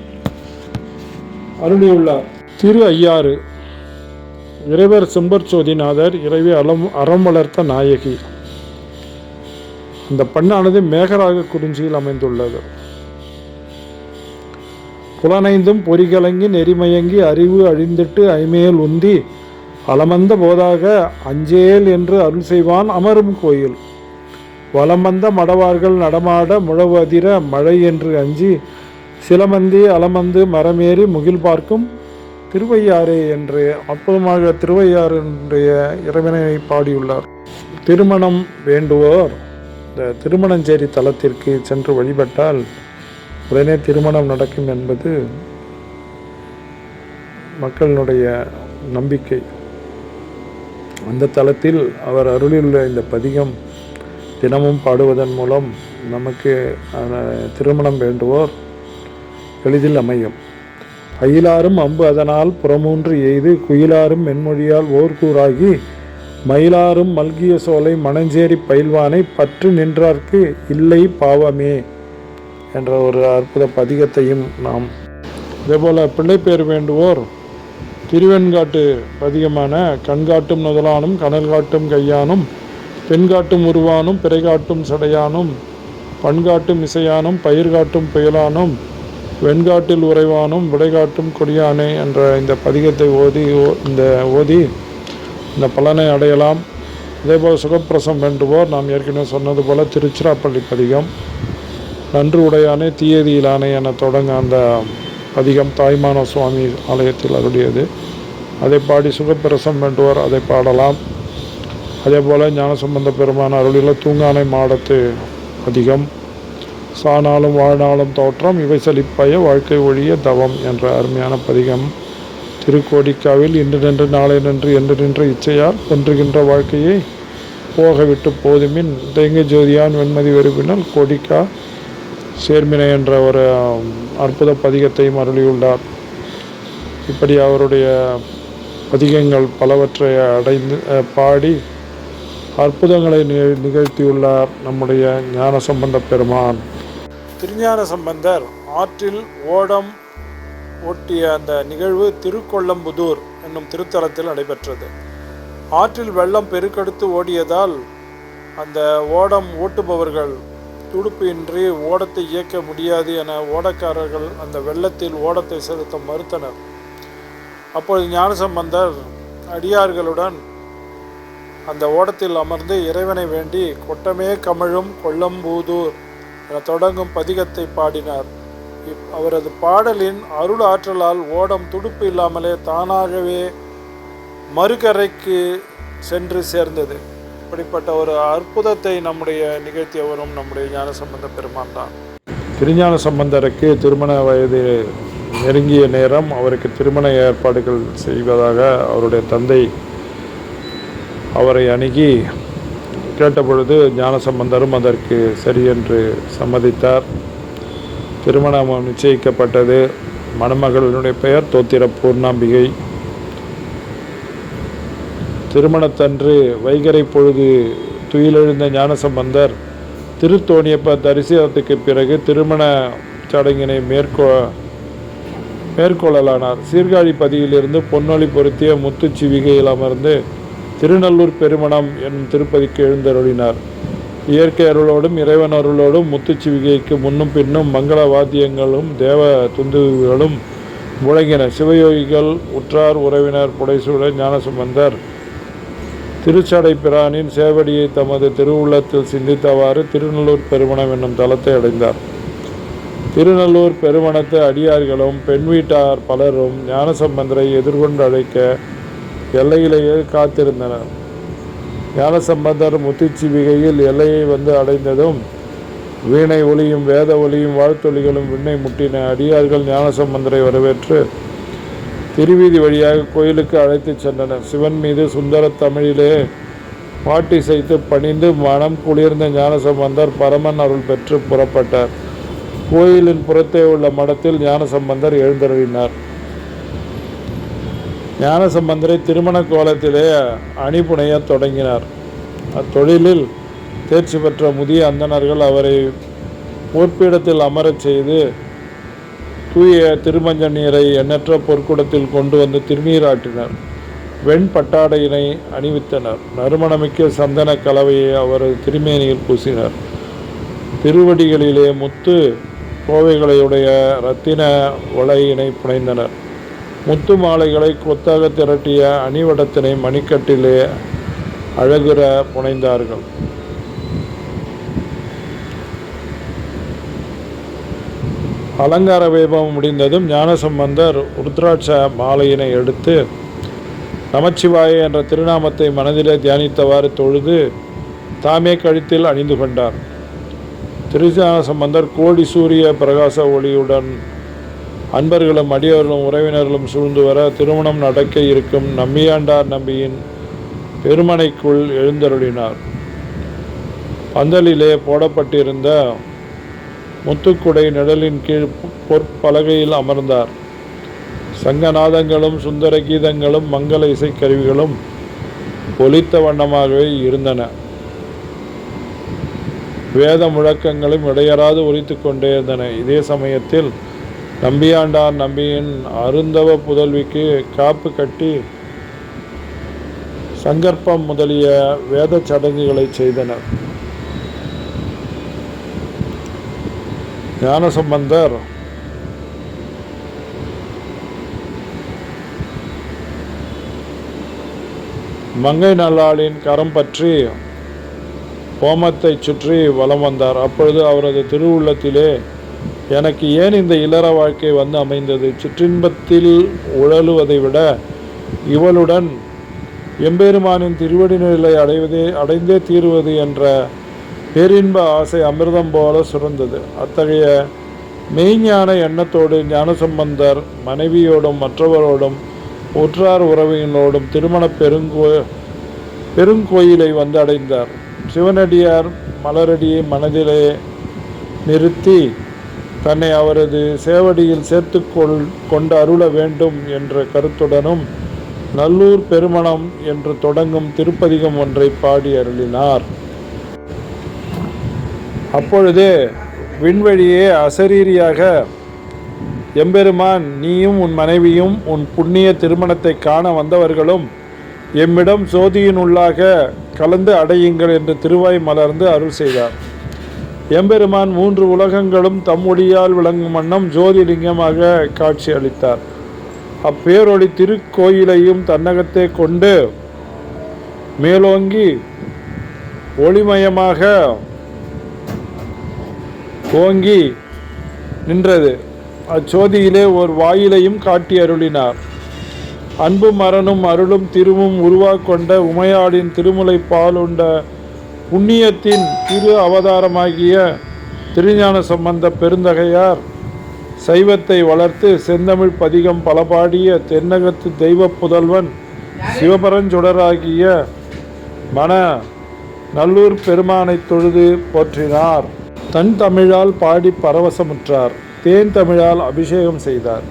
அருளியுள்ளார். திரு ஐயாறு இறைவர் செம்பற்சோதிநாதர் இறைவி அறம் வளர்த்த நாயகி. இந்த பண்ணானது மேகராக குறிஞ்சியில் அமைந்துள்ளது. புலனைந்தும் பொறிகலங்கி நெறிமயங்கி அறிவு அழிந்திட்டு ஐமேல் உந்தி அலமந்த போதாக அஞ்சேல் என்று அருள் செய்வான் அமரும் கோயில் வலமந்த மடவார்கள் நடமாட முழவு அதிர மழை என்று அஞ்சி சிலமந்தி அலமந்து மரமேறி முகில் பார்க்கும் திருவையாறே என்று அற்புதமாக திருவையாறுடைய இறைவனை பாடியுள்ளார். திருமணம் வேண்டுவோர் இந்த திருமணஞ்சேரி தலத்திற்கு சென்று வழிபட்டால் உடனே திருமணம் நடக்கும் என்பது மக்களினுடைய நம்பிக்கை. அந்த தலத்தில் அவர் அருளியுள்ள இந்த பதிகம் தினமும் பாடுவதன் மூலம் நமக்கு திருமணம் வேண்டுவோர் எளிதில் அமையும். அயிலாரும் அம்பு அதனால் புறமூன்று எய்து குயிலாரும் மென்மொழியால் ஓர்கூறாகி மயிலாரும் மல்கிய சோலை மணஞ்சேரி பயில்வானை பற்று நின்றார்க்கு இல்லை பாவமே என்ற ஒரு அற்புத பதிகத்தையும் நாம் இதேபோல் பிள்ளைப்பேர் வேண்டுவோர் திருவெண்காட்டு பதிகமான கண்காட்டும் நுதலானும் கனல் காட்டும் கையானும் பெண்காட்டும் உருவானும் பிறை காட்டும் சடையானும் பண்காட்டும் இசையானும் பயிர் காட்டும் புயலானும் வெண்காட்டில் உறைவானும் விடைகாட்டும் கொடியானே என்ற இந்த பதிகத்தை ஓதி இந்த பலனை அடையலாம். இதேபோல் சுகப்பிரசம் வேண்டுவோர் நாம் ஏற்கனவே சொன்னது போல திருச்சிராப்பள்ளி பதிகம் நன்று உடையானே தீயதியிலானே என தொடங்க அந்த பதிகம் தாய்மான சுவாமி ஆலயத்தில் அருளியது. அதை பாடி சுகப்பிரசம் வேண்டுவோர் அதை பாடலாம். அதேபோல் ஞானசம்பந்த பெருமான அருளில தூங்கானை மாடத்து பதிகம் சானாலும் வாழ்நாளும் தோற்றம் இவை செழிப்பாய வாழ்க்கை ஒழிய தவம் என்ற அருமையான பதிகம் திருக்கோடிக்காவில் இன்று நின்று நாளை நின்று என்று நின்ற இச்சையால் ஒன்றுகின்ற வாழ்க்கையை போக விட்டு போதுமின் தெங்கு ஜோதியான் வெண்மதி வெறுப்பினால் கோடிக்கா சேர்மினை என்ற ஒரு அற்புத பதிகத்தையும் அருளியுள்ளார். இப்படி அவருடைய பதிகங்கள் பலவற்றை பாடி அற்புதங்களை நிகழ்த்தியுள்ளார் நம்முடைய ஞானசம்பந்த பெருமான். திருஞான சம்பந்தர் ஆற்றில் ஓடம் ஓட்டிய அந்த நிகழ்வு திருக்கொள்ளம்புதூர் என்னும் திருத்தலத்தில் நடைபெற்றது. ஆற்றில் வெள்ளம் பெருக்கெடுத்து ஓடியதால் அந்த ஓடம் ஓட்டுபவர்கள் துடுப்பு இன்றி ஓடத்தை இயக்க முடியாது என ஓடக்காரர்கள் அந்த வெள்ளத்தில் ஓடத்தை செலுத்த மறுத்தனர். அப்பொழுது ஞானசம்பந்தர் அடியார்களுடன் அந்த ஓடத்தில் அமர்ந்து இறைவனை வேண்டி கொட்டமே கமழும் கொள்ளம்பூதூர் என தொடங்கும் பதிகத்தை பாடினார். அவரது பாடலின் அருள் ஆற்றலால் ஓடம் துடுப்பு இல்லாமலே தானாகவே மறுகரைக்கு சென்று சேர்ந்தது. இப்படிப்பட்ட ஒரு அற்புதத்தை நம்முடைய நிகழ்த்தியவரும் நம்முடைய ஞானசம்பந்த பெருமான் தான். திருஞான சம்பந்தருக்கு திருமண வயது நெருங்கிய நேரம் அவருக்கு திருமண ஏற்பாடுகள் செய்வதாக அவருடைய தந்தை அவரை அணுகி கேட்டபொழுது ஞானசம்பந்தரும் அதற்கு சரி என்று சம்மதித்தார். திருமணம் நிச்சயிக்கப்பட்டது. மணமகளினுடைய பெயர் தோத்திர பூர்ணாம்பிகை. திருமணத்தன்று வைகரை பொழுது துயிலெழுந்த ஞானசம்பந்தர் திருத்தோணியப்ப தரிசனத்துக்கு பிறகு திருமண சடங்கினை மேற்கொள்ளலானார். சீர்காழி பதியிலிருந்து பொன்னொழி பொருத்திய முத்துச்சிவிகையில் அமர்ந்து திருநல்லூர் பெருமணம் என்னும் திருப்பதிக்கு எழுந்தருளினார். இயற்கை அருளோடும் இறைவன் அருளோடும் முத்துச்சிவிகைக்கு முன்னும் பின்னும் மங்கள வாத்தியங்களும் தேவ துந்துகளும் முழங்கின. சிவயோகிகள் உற்றார் உறவினர் புடைசூழ ஞானசம்பந்தர் திருச்சடை பிரானின் சேவடியை தமது திருவுள்ளத்தில் சிந்தித்தவாறு திருநல்லூர் பெருமணம் என்னும் தலத்தை அடைந்தார். திருநல்லூர் பெருமணத்து அடியார்களும் பெண் வீட்டார் பலரும் ஞானசம்பந்தரை எதிர்கொண்டு அழைக்க எல்லையிலேயே காத்திருந்தனர். ஞானசம்பந்தர் முத்துச்சிவிகையில் எல்லையை வந்து அடைந்ததும் வீணை ஒலியும் வேத ஒலியும் வாழ்த்தொலிகளும் விண்ணை முட்டின. அடியார்கள் ஞானசம்பந்தரை வரவேற்று திருவீதி வழியாக கோயிலுக்கு அழைத்து சென்றனர். சிவன் மீது சுந்தர தமிழிலே பாட்டிசைத்து பணிந்து மனம் குளிர்ந்த ஞானசம்பந்தர் பரமன் அருள் பெற்று புறப்பட்டார். கோயிலின் புறத்தே உள்ள மடத்தில் ஞானசம்பந்தர் எழுந்தருளினார். ஞானசம்பந்தரை திருமண கோலத்திலே அணிபுனைய தொடங்கினார். அத்தொழிலில் தேர்ச்சி பெற்ற முதிய அந்தணர்கள் அவரை போர்ப்பீடத்தில் அமரச் செய்து தூய திருமஞ்ச நீரை எண்ணற்ற பொற்குடத்தில் கொண்டு வந்து திருநீராட்டினர். வெண் பட்டாடையினை அணிவித்தனர். நறுமணமிக்க சந்தன கலவையை அவரது திருமேனியில் பூசினர். திருவடிகளிலே முத்து கோவைகளையுடைய இரத்தின வளையினை புனைந்தனர். முத்து மாலைகளை கொத்தாக திரட்டிய அணிவடத்தினை மணிக்கட்டிலே அழகுற புனைந்தார்கள். அலங்கார வைபவம் முடிந்ததும் ஞானசம்பந்தர் ருத்ராட்ச மாலையினை எடுத்து நமச்சிவாய என்ற திருநாமத்தை மனதிலே தியானித்தவாறு தொழுது தாமே கழுத்தில் அணிந்து கொண்டார். திருஞானசம்பந்தர் கோடி சூரிய பிரகாச ஒளியுடன் அன்பர்களும் அடியவர்களும் உறவினர்களும் சூழ்ந்து வர திருமணம் நடக்க இருக்கும் நம்பியாண்டார் நம்பியின் பெருமனைக்குள் எழுந்தருளினார். பந்தலிலே போடப்பட்டிருந்த முத்துக்குடை நிழலின் கீழ் பொற்பலகையில் அமர்ந்தார். சங்கநாதங்களும் சுந்தர கீதங்களும் மங்கள இசைக்கருவிகளும் ஒலித்த வண்ணமாகவே இருந்தன. வேத முழக்கங்களும் இடையறாது ஒலித்து கொண்டே இருந்தன. இதே சமயத்தில் நம்பியாண்டார் நம்பியின் அருந்தவ புதல்விக்கு காப்பு கட்டி சங்கற்பம் முதலிய வேத சடங்குகளை செய்தனர். ஞானசம்பந்தர் மங்கை நல்லாளின் கரம் பற்றி ஹோமத்தை சுற்றி வலம் வந்தார். அப்பொழுது அவரது திருவுள்ளத்திலே, எனக்கு ஏன் இந்த இல்லற வாழ்க்கை வந்து அமைந்தது? சிற்றின்பத்தில் உழலுவதை விட இவளுடன் எம்பெருமானின் திருவடி நிலை அடைந்தே தீருவது என்ற பேரின்ப ஆசை அமிர்தம் போல சுரந்தது. அத்தகைய மெய்ஞான எண்ணத்தோடு ஞானசம்பந்தர் மனைவியோடும் மற்றவரோடும் உற்றார் உறவினரோடும் திருமண பெருங்கோயிலை வந்து அடைந்தார். சிவனடியார் மலரடியை மனதிலே நிறுத்தி தன்னை அவரது சேவடியில் சேர்த்து கொண்டு அருள வேண்டும் என்ற கருத்துடனும் நல்லூர் பெருமணம் என்று தொடங்கும் திருப்பதிகம் ஒன்றை பாடி அருளினார். அப்பொழுதே விண்வழியே அசரீரியாக, எம்பெருமான், நீயும் உன் மனைவியும் உன் புண்ணிய திருமணத்தை காண வந்தவர்களும் எம்மிடம் சோதியினுள்ளாக கலந்து அடையுங்கள் என்று திருவாய் மலர்ந்து அருள் செய்தார். எம்பெருமான் 3 உலகங்களும் தம் ஒளியால் விளங்கும் வண்ணம் ஜோதிலிங்கமாக காட்சி அளித்தார். அப்பேரொளி திருக்கோயிலையும் தன்னகத்தை கொண்டு மேலோங்கி ஒளிமயமாக ஓங்கி நின்றது. அச்சோதியிலே ஒரு வாயிலையும் காட்டி அருளினார். அன்பும் அறனும் அருளும் திருவும் உருவாக்கொண்ட உமையாளின் திருமுலை பாலுண்ட புண்ணியத்தின் திரு அவதாரமாகிய திருஞான சம்பந்த பெருந்தகையார் சைவத்தை வளர்த்து செந்தமிழ் பதிகம் பல பாடிய தென்னகத்து தெய்வ புதல்வன் சிவபரஞ்சுடராகிய மன நல்லூர் பெருமானை தொழுது போற்றினார். தன் தமிழால் பாடி பரவசமுற்றார். தேன் தமிழால் அபிஷேகம் செய்தார்.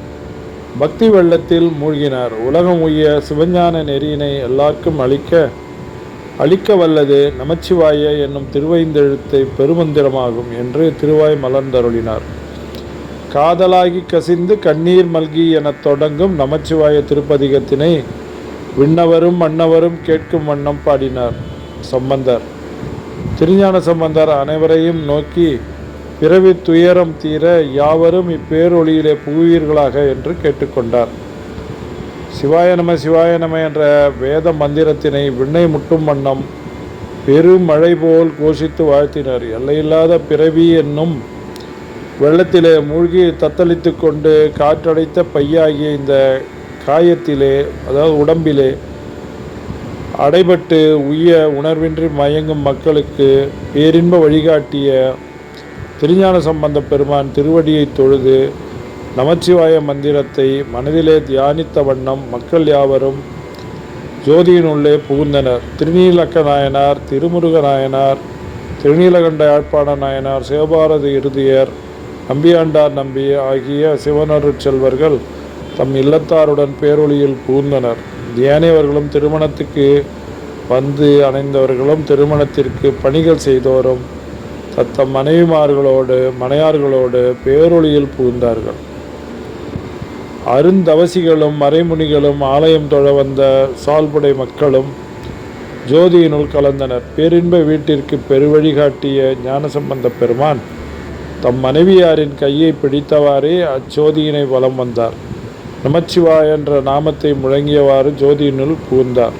பக்தி வெள்ளத்தில் மூழ்கினார். உலகம் உய்ய சிவஞான நெறியினை எல்லாருக்கும் அளிக்க வல்லது நமச்சிவாய என்னும் திருவைந்தெழுத்தை பெருமந்திரமாகும் என்று திருவாய் மலர்ந்தருளினார். காதலாகி கசிந்து கண்ணீர் மல்கி எனத் தொடங்கும் நமச்சிவாய திருப்பதிகத்தினை விண்ணவரும் மன்னவரும் கேட்கும் வண்ணம் பாடினார் சம்பந்தர். திருஞான சம்பந்தர் அனைவரையும் நோக்கி, பிறவி துயரம் தீர யாவரும் இப்பேரொளியிலே புகுவீர்களாக என்று கேட்டுக்கொண்டார். சிவாய நம என்ற வேத மந்திரத்தினை விண்ணை முட்டும் வண்ணம் பெருமழை போல் கோஷித்து வாழ்த்தினர். எல்லையில்லாத பிறவி என்னும் வெள்ளத்திலே மூழ்கி தத்தளித்து கொண்டு காற்றடைத்த பையாகிய இந்த காயத்திலே, அதாவது உடம்பிலே அடைபட்டு உய்ய உணர்வின்றி மயங்கும் மக்களுக்கு பேரின்ப வழிகாட்டிய திருஞான சம்பந்த பெருமான் திருவடியை தொழுது நமச்சிவாய மந்திரத்தை மனதிலே தியானித்த வண்ணம் மக்கள் யாவரும் ஜோதியினுள்ளே புகுந்தனர். திருநீலக்க நாயனார், திருமுருக நாயனார், திருநீலகண்ட யாழ்ப்பாண நாயனார், சிவபாரதி இறுதியர், நம்பியாண்டார் நம்பி ஆகிய சிவனருட் செல்வர்கள் தம் இல்லத்தாருடன் பேரொளியில் புகுந்தனர். தியானியவர்களும் திருமணத்துக்கு வந்து அணைந்தவர்களும் திருமணத்திற்கு பணிகள் செய்தோரும் தத்தம் மனையார்களோடு பேரொளியில் புகுந்தார்கள். அருந்தவசிகளும் மறைமுனிகளும் ஆலயம் தொழ வந்த சால்புடை மக்களும் ஜோதியினுள் கலந்தனர். பேரின்ப வீட்டிற்கு பெருவழிகாட்டிய ஞானசம்பந்த பெருமான் தம் மனைவியாரின் கையை பிடித்தவாறே அச்சோதியினை வலம் வந்தார். நமச்சிவாய என்ற நாமத்தை முழங்கியவாறு ஜோதியினுள் புகுந்தார்.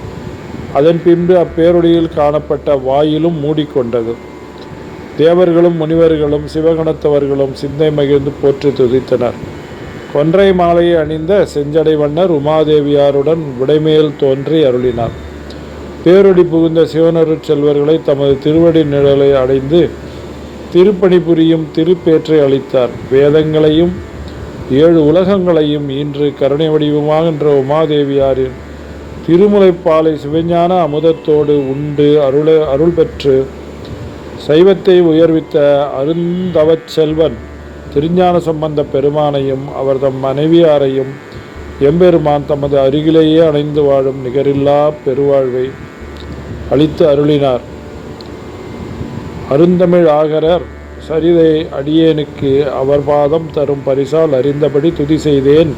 அதன் பின்பு அப்பேரொளியில் காணப்பட்ட வாயிலும் மூடிக்கொண்டது. தேவர்களும் முனிவர்களும் சிவகணத்தவர்களும் சிந்தை மகிழ்ந்து போற்றி துதித்தனர். கொன்றை மாலையை அணிந்த செஞ்சடை வண்ணர் உமாதேவியாருடன் விடைமேல் தோன்றி அருளினார். பேரொடி புகுந்த சிவனருட் செல்வர்களை தமது திருவடி நிழலை அடைந்து திருப்பணி புரியும் திருப்பேற்றை அளித்தார். வேதங்களையும் 7 உலகங்களையும் இன்று கருணை வடிவமாகின்ற உமாதேவியாரின் திருமுலைப்பாலை சிவஞான அமுதத்தோடு உண்டு அருள் பெற்று சைவத்தை உயர்வித்த அருந்தவச் செல்வன் திருஞான சம்பந்த பெருமானையும் அவர்தம் மனைவியாரையும் எம்பெருமான் தமது அருகிலேயே அணைந்து வாழும் நிகரில்லா பெருவாழ்வை அளித்து அருளினார். அருந்தமிழ் ஆகரர் சரிதை அடியேனுக்கு அவர் பாதம் தரும் பரிசால் அறிந்தபடி துதி செய்தேன்.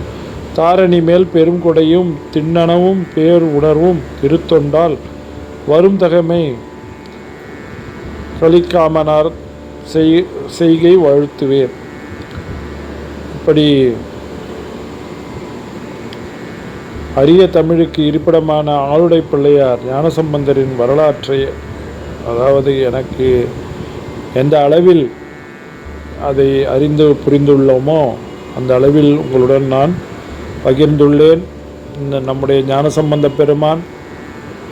தாரணி மேல் பெரும் கொடையும் திண்ணனவும் பேர் உணர்வும் திருத்தொண்டால் வரும் தகமை கலிக்காமனார் செய்கை வாழ்த்துவேன். இப்படி அரிய தமிழுக்கு இருப்பிடமான ஆளுடை பிள்ளையார் ஞானசம்பந்தரின் வரலாற்றை, அதாவது எனக்கு எந்த அளவில் அதை அறிந்து புரிந்துள்ளோமோ அந்த அளவில் உங்களுடன் நான் பகிர்ந்துள்ளேன். இந்த நம்முடைய ஞானசம்பந்த பெருமான்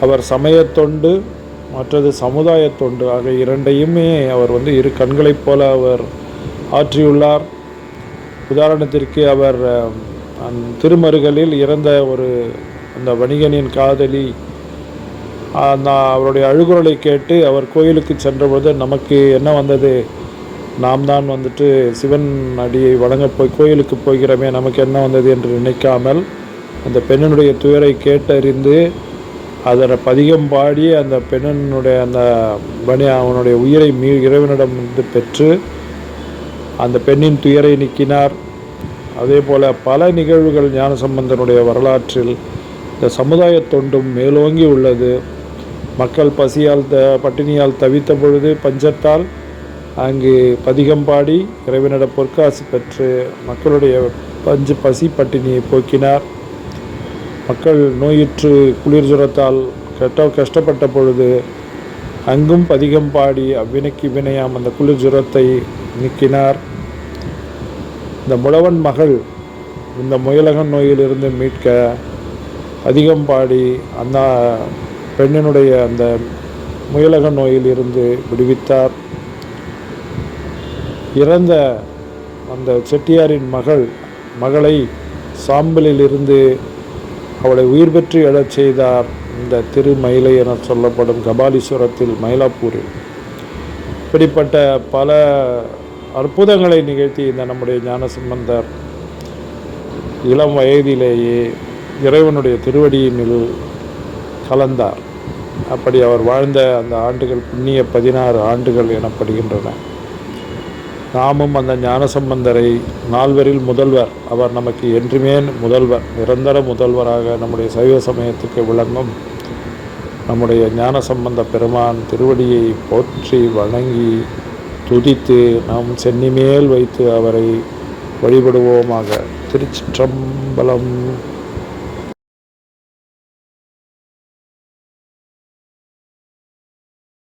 அவர் சமயத்தொண்டு மற்றது சமுதாயத்தொண்டு ஆக இரண்டையுமே அவர் இரு கண்களைப் போல அவர் ஆற்றியுள்ளார். உதாரணத்திற்கு அவர் திருமருகலில் இறந்த அந்த வணிகனின் காதலி அவருடைய அழுகுரலை கேட்டு அவர் கோயிலுக்கு சென்றபோது நமக்கு என்ன வந்தது, நாம் தான் சிவன் அடியை வணங்க கோயிலுக்கு போகிறோமே, நமக்கு என்ன வந்தது என்று நினைக்காமல் அந்த பெண்ணினுடைய துயரை கேட்டறிந்து அதனை பதிகம் பாடி அந்த பெண்ணினுடைய அவனுடைய உயிரை இறைவனிடம் பெற்று அந்த பெண்ணின் துயரை நீக்கினார். அதே போல் பல நிகழ்வுகள் ஞானசம்பந்தனுடைய வரலாற்றில் இந்த சமுதாய தொண்டும் மேலோங்கி உள்ளது. மக்கள் பசியால் பட்டினியால் தவித்த பொழுது பஞ்சத்தால் அங்கு பதிகம் பாடி இறைவனிடம் பொற்காசு பெற்று மக்களுடைய பசி பட்டினியை போக்கினார். மக்கள் நோயுற்று குளிர் ஜுரத்தால் கஷ்டப்பட்ட பொழுது அங்கும் பதிகம் பாடி அவ்வினைக்கு வினையாம் அந்த குளிர் ஜுரத்தை நீக்கினார். இந்த முழவன் மகள் இந்த முயலகன் நோயிலிருந்து மீட்க பதிகம் பாடி அந்த பெண்ணினுடைய அந்த முயலக நோயிலிருந்து விடுவித்தார். இறந்த அந்த செட்டியாரின் மகளை சாம்பலிலிருந்து அவளை உயிர் பெற்று எழச் செய்தார் இந்த திருமயிலை என சொல்லப்படும் கபாலீஸ்வரத்தில், மயிலாப்பூரில். இப்படிப்பட்ட பல அற்புதங்களை நிகழ்த்தி இந்த நம்முடைய ஞானசம்பந்தர் இளம் வயதிலேயே இறைவனுடைய திருவடியினில் கலந்தார். அப்படி அவர் வாழ்ந்த அந்த ஆண்டுகள் புண்ணிய 16 ஆண்டுகள் எனப்படுகின்றன. நாமும் அந்த ஞானசம்பந்தரை நால்வரில் முதல்வர், அவர் நமக்கு என்றுமே முதல்வர், நிரந்தர முதல்வராக நம்முடைய சைவ சமயத்துக்கு விளங்கும் நம்முடைய ஞானசம்பந்த பெருமான் திருவடியை போற்றி வணங்கி துதித்து நாம் சென்னிமேல் வைத்து அவரை வழிபடுவோமாக. திருச்சிற்றம்பலம்.